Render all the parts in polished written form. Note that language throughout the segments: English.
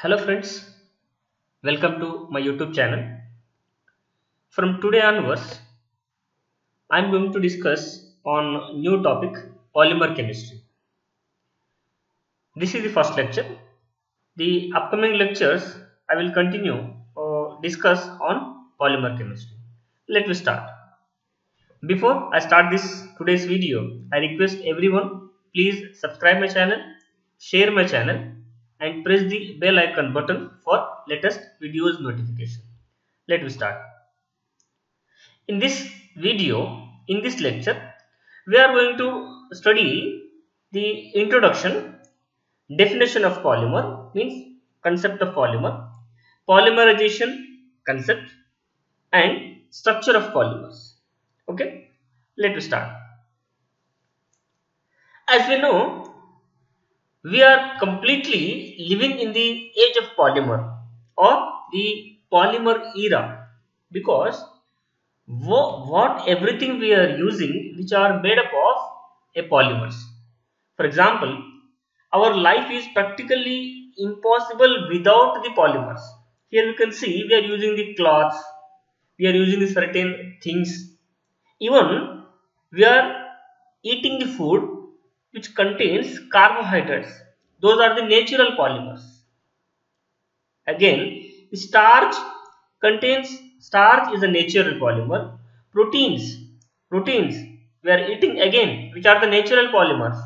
Hello friends, welcome to my YouTube channel. From today onwards, I am going to discuss on new topic polymer chemistry. This is the first lecture. The upcoming lectures I will continue or discuss on polymer chemistry. Let me start. Before I start this today's video, I request everyone please subscribe my channel, share my channel and press the bell icon button for latest videos notification. Let me start. In this video, in this lecture, we are going to study the introduction, definition of polymer, means concept of polymer, polymerization concept and structure of polymers. Okay, let us start. As we know, we are completely living in the age of polymer or the polymer era because what everything we are using which are made up of a polymers. For example, our life is practically impossible without the polymers. Here we can see we are using the cloths, we are using the certain things, even we are eating the food which contains carbohydrates. Those are the natural polymers. Again, starch starch is a natural polymer. Proteins we are eating again, which are the natural polymers.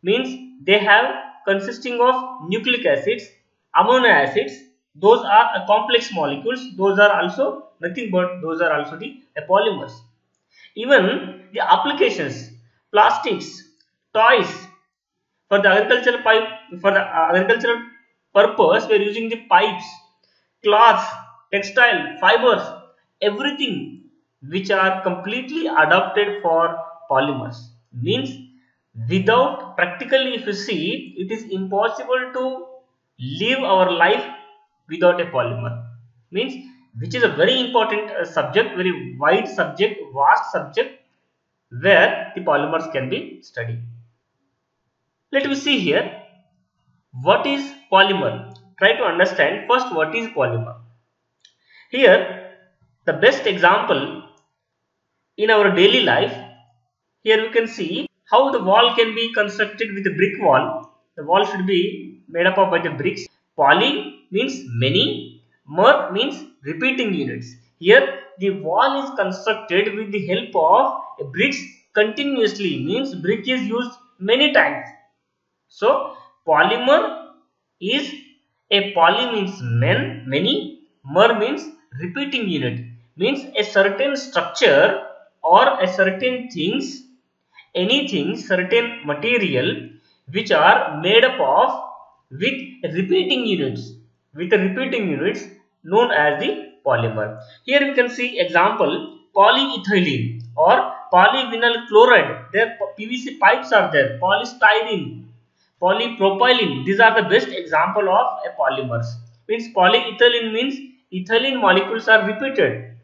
Means they have consisting of nucleic acids, amino acids. Those are a complex molecules. Those are also nothing but those are also the polymers. Even the applications, plastics, toys, for the agricultural pipe, for the agricultural purpose, we are using the pipes, cloths, textile, fibers, everything which are completely adapted for polymers. Means without practically, if you see, it is impossible to live our life without a polymer. Means which is a very important subject, very wide subject, vast subject where the polymers can be studied. Let me see here. What is polymer? Try to understand first what is polymer. Here, the best example in our daily life, here we can see how the wall can be constructed with a brick wall. The wall should be made up of the bricks. Poly means many, mer means repeating units. Here, the wall is constructed with the help of bricks continuously, means brick is used many times. So, polymer is a poly means many, mer means repeating unit, means a certain structure or a certain things, anything, certain material which are made up of with repeating units, known as the polymer. Here we can see example polyethylene or polyvinyl chloride. There PVC pipes are there, polystyrene, polypropylene. These are the best example of a polymers. Means polyethylene means ethylene molecules are repeated.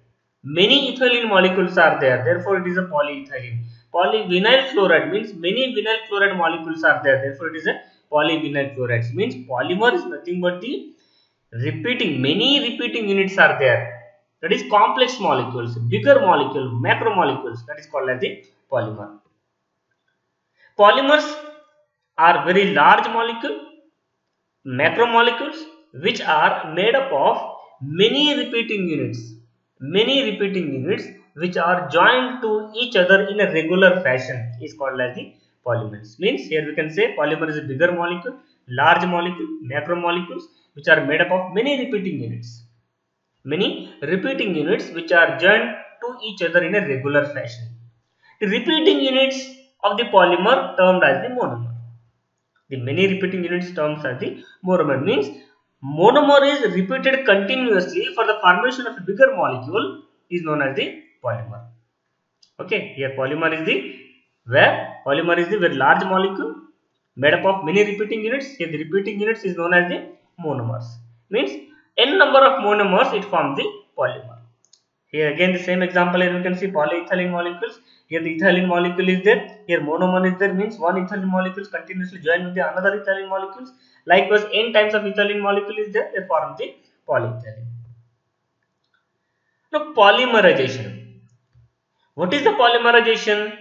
Many ethylene molecules are there. Therefore, it is a polyethylene. Polyvinyl chloride means many vinyl chloride molecules are there. Therefore, it is a polyvinyl chloride. Means polymer is nothing but the many repeating units are there. That is complex molecules, bigger molecule, macromolecules. That is called as the polymer. Polymers are very large molecule, macromolecules which are made up of many repeating units which are joined to each other in a regular fashion is called as the polymers. Means here we can say polymer is a bigger molecule, large molecule, macromolecules which are made up of many repeating units which are joined to each other in a regular fashion. The repeating units of the polymer termed as the monomer. The many repeating units terms as the monomer. Means monomer is repeated continuously for the formation of a bigger molecule is known as the polymer. Okay, here polymer is the very large molecule made up of many repeating units. Here the repeating units is known as the monomers. Means n number of monomers it forms the polymer. Here again the same example, here we can see polyethylene molecules. Here the ethylene molecule is there, here monomer is there, means one ethylene molecule is continuously joined with the another ethylene molecules. Likewise n times of ethylene molecule is there, they form the polyethylene. Now polymerization. What is the polymerization?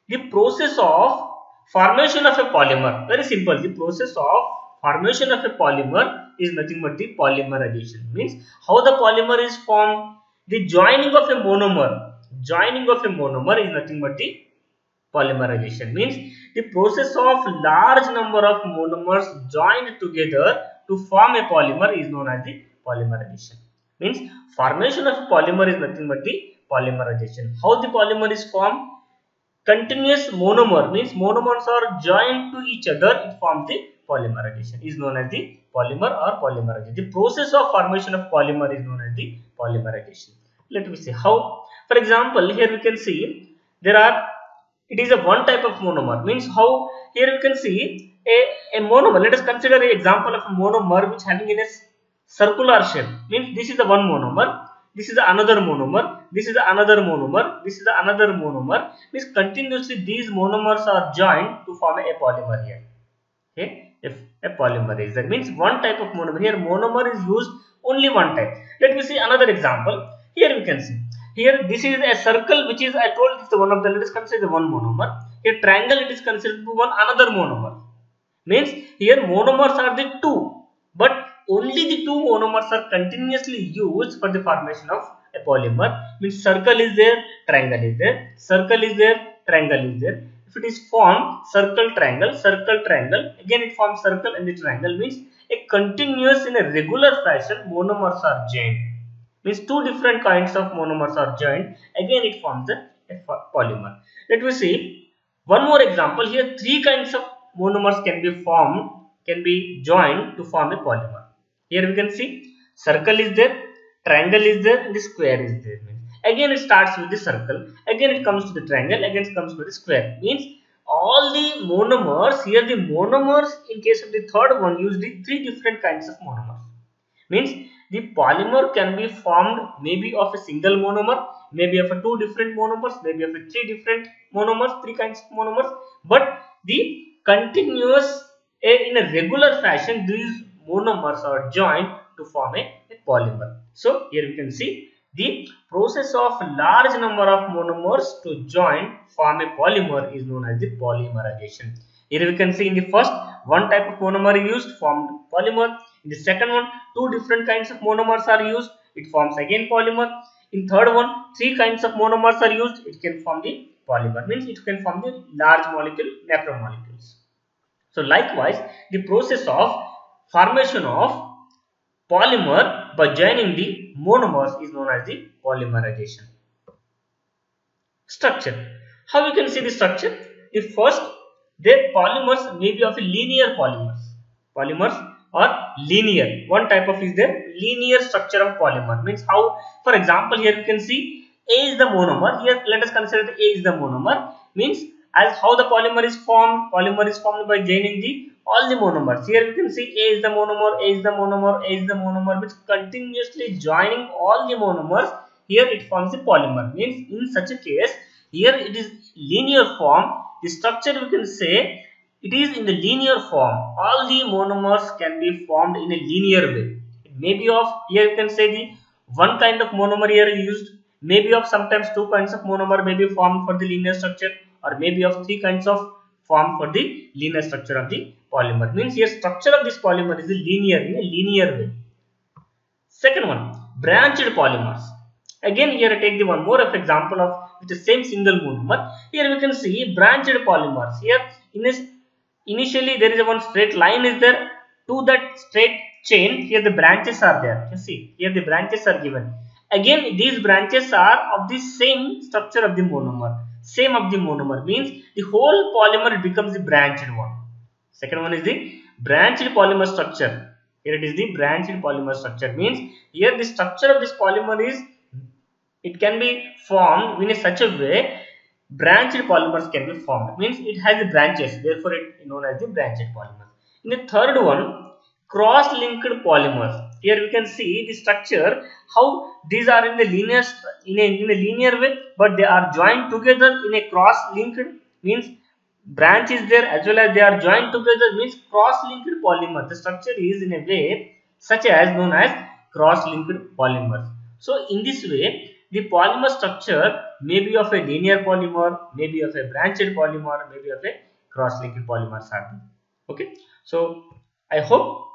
The process of formation of a polymer. Very simple. The process of formation of a polymer is nothing but the polymerization. Means how the polymer is formed. The joining of a monomer. Joining of a monomer is nothing but the polymerization. Means the process of large number of monomers joined together to form a polymer is known as the polymerization. Means formation of a polymer is nothing but the polymerization. How the polymer is formed? Continuous monomer, means monomers are joined to each other, it forms the polymerization, is known as the polymer or polymerization. The process of formation of polymer is known as the polymerization. Let me see how. For example, here we can see it is a one type of monomer. Means how, here we can see a monomer. Let us consider an example of a monomer which having in a circular shape. Means this is the one monomer, this is another monomer, this is another monomer, this is another monomer. Means continuously these monomers are joined to form a polymer here. Okay, if a polymer is that means one type of monomer. Here monomer is used only one type. Let me see another example. Here we can see, here this is a circle which is, I told this the one of the, let us consider the one monomer. Here triangle, it is considered one another monomer. Means here monomers are the two, but only the two monomers are continuously used for the formation of a polymer. Means circle is there, triangle is there, circle is there, triangle is there. If it is formed circle, triangle, again it forms circle and the triangle. Means a continuous in a regular fashion monomers are joined. Means two different kinds of monomers are joined, again it forms a polymer. Let me see one more example. Here three kinds of monomers can be formed, can be joined to form a polymer. Here we can see circle is there, triangle is there, and the square is there. Again it starts with the circle, again it comes to the triangle, again it comes to the square. Means all the monomers, here the monomers in case of the third one use the three different kinds of monomers. Means the polymer can be formed maybe of a single monomer, maybe of a two different monomers, maybe of a three different monomers, three kinds of monomers. But the continuous in a regular fashion these monomers are joined to form a polymer. So here we can see the process of large number of monomers to join form a polymer is known as the polymerization. Here we can see in the first one type of monomer used, formed polymer. In the second one, two different kinds of monomers are used, it forms again polymer. In third one, three kinds of monomers are used, it can form the polymer. Means it can form the large molecule, macromolecules. So likewise, the process of formation of polymer by joining the monomers is known as the polymerization. Structure. How we can see the structure? The first, their polymers may be of a linear polymers. Polymers are linear. One type of is there linear structure of polymer. Means how? For example, here you can see A is the monomer. Here let us consider that A is the monomer. Means as how the polymer is formed? Polymer is formed by joining the all the monomers. Here we can see A is the monomer, A is the monomer, A is the monomer, which continuously joining all the monomers. Here it forms a polymer. Means in such a case, here it is linear form. The structure we can say it is in the linear form. All the monomers can be formed in a linear way. It may be of, here you can say the one kind of monomer here used, maybe of sometimes two kinds of monomer may be formed for the linear structure, or maybe of three kinds of form for the linear structure of the polymer. Means here structure of this polymer is linear, in a linear way. Second one, branched polymers. Again here I take the one more of example of with the same single monomer. Here we can see branched polymers. Here in this initially there is a one straight line is there, to that straight chain here the branches are there. You see here the branches are given. Again these branches are of the same structure of the monomer. Same of the monomer, means the whole polymer becomes the branched one. Second one is the branched polymer structure. Here it is the branched polymer structure. Means here the structure of this polymer is, it can be formed in a such a way branched polymers can be formed. Means it has the branches, therefore it is known as the branched polymer. In the third one, cross-linked polymers. Here we can see the structure, how these are in the linear in a linear way, but they are joined together in a cross-linked, means branch is there as well as they are joined together, means cross-linked polymer. The structure is in a way such as known as cross-linked polymers. So in this way, the polymer structure may be of a linear polymer, maybe of a branched polymer, maybe of a cross-linked polymers are there. Okay, so I hope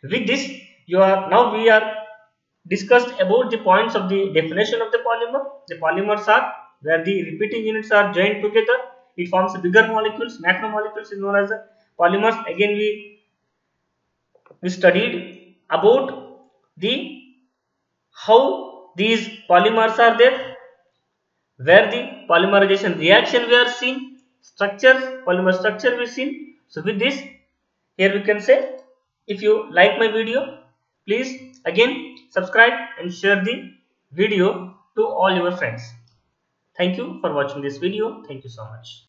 with this we are discussed about the points of the definition of the polymer. The polymers are where the repeating units are joined together. It forms bigger molecules. Macromolecules is known as the polymers. Again, we studied about the how these polymers are there, where the polymerization reaction we are seeing, structures, polymer structure we seen. So with this, here we can say, if you like my video, please again subscribe and share the video to all your friends. Thank you for watching this video. Thank you so much.